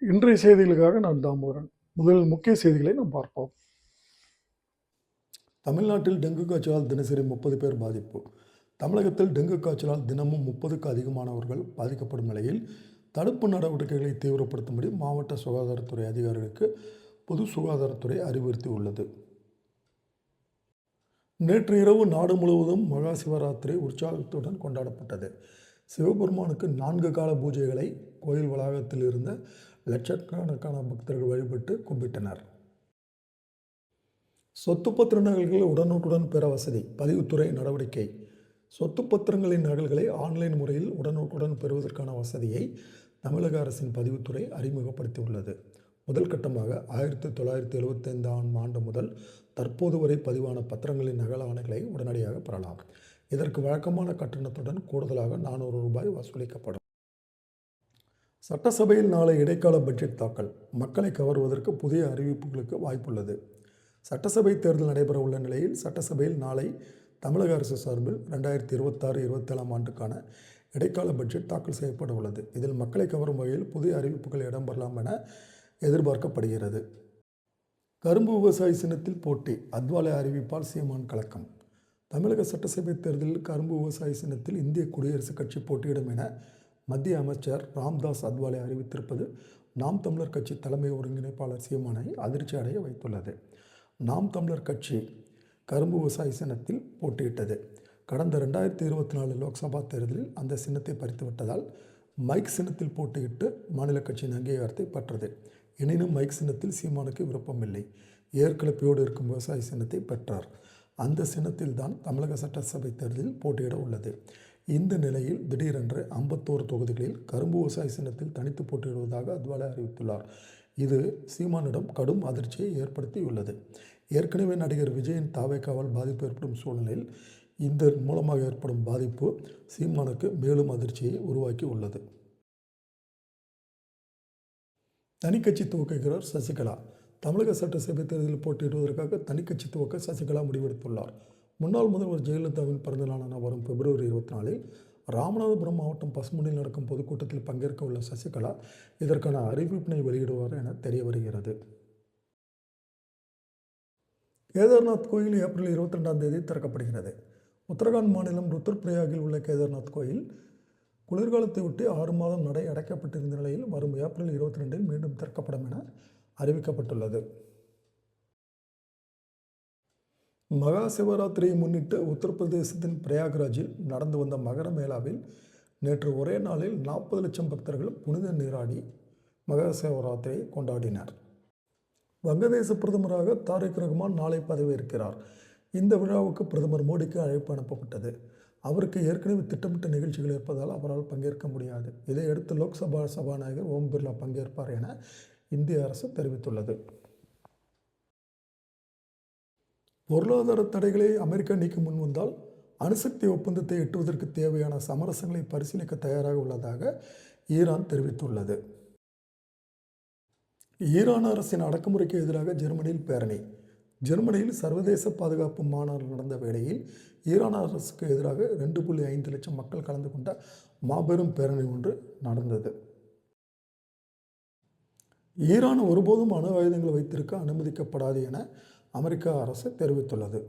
இன்றைய செய்திகளுக்காக நான் தாமோதரன். முதல் முக்கிய செய்திகளை நாம் பார்ப்போம். தமிழ்நாட்டில் டெங்கு காய்ச்சலால் தினசரி 30 பேர் பாதிப்பு. தமிழகத்தில் டெங்கு காய்ச்சலால் தினமும் 30க்கு அதிகமானவர்கள் பாதிக்கப்படும் நிலையில் தடுப்பு நடவடிக்கைகளை தீவிரப்படுத்தும்படி மாவட்ட சுகாதாரத்துறை அதிகாரிகளுக்கு பொது சுகாதாரத்துறை அறிவுறுத்தியுள்ளது. நேற்று இரவு நாடு முழுவதும் மகா சிவராத்திரி உற்சாகத்துடன் கொண்டாடப்பட்டது. சிவபெருமானுக்கு 4 கால பூஜைகளை கோயில் வளாகத்தில் இருந்த லட்சக்கணக்கான பக்தர்கள் வழிபட்டு கும்பிட்டனர். சொத்து பத்திர நகல்களை உடனுக்குடன் பெற வசதி. பதிவுத்துறை நடவடிக்கை. சொத்து பத்திரங்களின் நகல்களை ஆன்லைன் முறையில் உடனுக்குடன் பெறுவதற்கான வசதியை தமிழக அரசின் பதிவுத்துறை அறிமுகப்படுத்தியுள்ளது. முதல் கட்டமாக 1975ஆம் ஆண்டு முதல் தற்போது வரை பதிவான பத்திரங்களின் நகல் ஆணைகளை உடனடியாக பெறலாம். இதற்கு வழக்கமான கட்டணத்துடன் கூடுதலாக 400 ரூபாய் வசூலிக்கப்படும். சட்டசபையில் நாளை இடைக்கால பட்ஜெட் தாக்கல். மக்களை கவர்வதற்கு புதிய அறிவிப்புகளுக்கு வாய்ப்புள்ளது. சட்டசபை தேர்தல் நடைபெற உள்ள நிலையில் சட்டசபையில் நாளை தமிழக அரசு சார்பில் 2026-27ஆம் ஆண்டுக்கான இடைக்கால பட்ஜெட் தாக்கல் செய்யப்பட உள்ளது. இதில் மக்களை கவரும் வகையில் புதிய அறிவிப்புகள் இடம்பெறலாம் என எதிர்பார்க்கப்படுகிறது. கரும்பு விவசாயி சின்னத்தில் போட்டி. அத்வாலே அறிவிப்பால் சீமான் கலக்கம். தமிழக சட்டசபை தேர்தலில் கரும்பு விவசாயி சின்னத்தில் இந்திய குடியரசுக் கட்சி போட்டியிடும் என மத்திய அமைச்சர் ராம்தாஸ் அத்வாலே அறிவித்திருப்பது நாம் தமிழர் கட்சி தலைமை ஒருங்கிணைப்பாளர் சீமானை அதிர்ச்சி அடைய வைத்துள்ளது. நாம் தமிழர் கட்சி கரும்பு விவசாயி சின்னத்தில் போட்டியிட்டது. கடந்த 2024 லோக்சபா தேர்தலில் அந்த சின்னத்தை பறித்துவிட்டதால் மைக் சின்னத்தில் போட்டியிட்டு மாநில கட்சியின் அங்கீகாரத்தை பெற்றது. எனினும் மைக் சின்னத்தில் சீமானுக்கு விருப்பமில்லை. ஏற்கலப்பையோடு இருக்கும் விவசாய சின்னத்தை பெற்றார். அந்த சின்னத்தில் தான் தமிழக சட்டசபை தேர்தலில் போட்டியிட உள்ளது. இந்த நிலையில் திடீரென்று 51 தொகுதிகளில் கரும்பு விவசாய சின்னத்தில் தனித்து போட்டியிடுவதாக அத்வாலே அறிவித்துள்ளார். இது சீமானிடம் கடும் அதிர்ச்சியை ஏற்படுத்தியுள்ளது. ஏற்கனவே நடிகர் விஜயின் தாவேக்காவால் பாதிப்பு ஏற்படும் சூழ்நிலையில் இந்த மூலமாக ஏற்படும் பாதிப்பு சீமானுக்கு மேலும் அதிர்ச்சியை உருவாக்கி உள்ளது. தனிக்கட்சி துவக்குகிறார் சசிகலா. தமிழக சட்டசபை தேர்தலில் போட்டியிடுவதற்காக தனிக்கட்சி துவக்க சசிகலா முடிவெடுத்துள்ளார். முன்னாள் முதல்வர் ஜெயலலிதாவின் பிறந்த நாளான வரும் பிப்ரவரி 24இல் ராமநாதபுரம் மாவட்டம் பசுமணியில் நடக்கும் பொதுக்கூட்டத்தில் பங்கேற்க உள்ள சசிகலா இதற்கான அறிவிப்பினை வெளியிடுவார் என தெரிய வருகிறது. கேதார்நாத் கோயில் ஏப்ரல் 22ஆம் தேதி திறக்கப்படுகிறது. உத்தரகாண்ட் மாநிலம் ருத்ரபிரயாகில் உள்ள கேதார்நாத் கோயில் குளிர்காலத்தை ஒட்டி 6 மாதம் நடை அடைக்கப்பட்டிருந்த நிலையில் வரும் ஏப்ரல் 22இல் மீண்டும் திறக்கப்படும் என அறிவிக்கப்பட்டுள்ளது. மகா சிவராத்திரியை முன்னிட்டு உத்தரப்பிரதேசத்தின் பிரயாக்ராஜில் நடந்து வந்த மகர மேளாவில் நேற்று ஒரே நாளில் 40 லட்சம் பக்தர்கள் புனித நீராடி மகா சிவராத்திரியை கொண்டாடினர். வங்கதேச பிரதமராக தாரிக் ரஹ்மான் நாளை பதவியேற்கிறார். இந்த விழாவுக்கு பிரதமர் மோடிக்கு அழைப்பு அனுப்பப்பட்டது. அவருக்கு ஏற்கனவே திட்டமிட்ட நிகழ்ச்சிகள் இருப்பதால் அவரால் பங்கேற்க முடியாது. இதையடுத்து லோக்சபா சபாநாயகர் ஓம் பிர்லா பங்கேற்பார் என இந்திய அரசு தெரிவித்துள்ளது. பொருளாதார தடைகளை அமெரிக்கா நீக்க முன்வந்தால் அணுசக்தி ஒப்பந்தத்தை எட்டுவதற்கு தேவையான சமரசங்களை பரிசீலிக்க தயாராக உள்ளதாக ஈரான் தெரிவித்துள்ளது. ஈரான் அரசின் அடக்குமுறைக்கு எதிராக ஜெர்மனியில் பேரணி. ஜெர்மனியில் சர்வதேச பாதுகாப்பு மாநாடு நடந்த வேளையில் ஈரான் அரசுக்கு எதிராக 2.5 லட்சம் மக்கள் கலந்து கொண்ட மாபெரும் பேரணி ஒன்று நடந்தது. ஈரான் ஒருபோதும் அணு ஆயுதங்கள் வைத்திருக்க அனுமதிக்கப்படாது என அமெரிக்க அரசு தெரிவித்துள்ளது.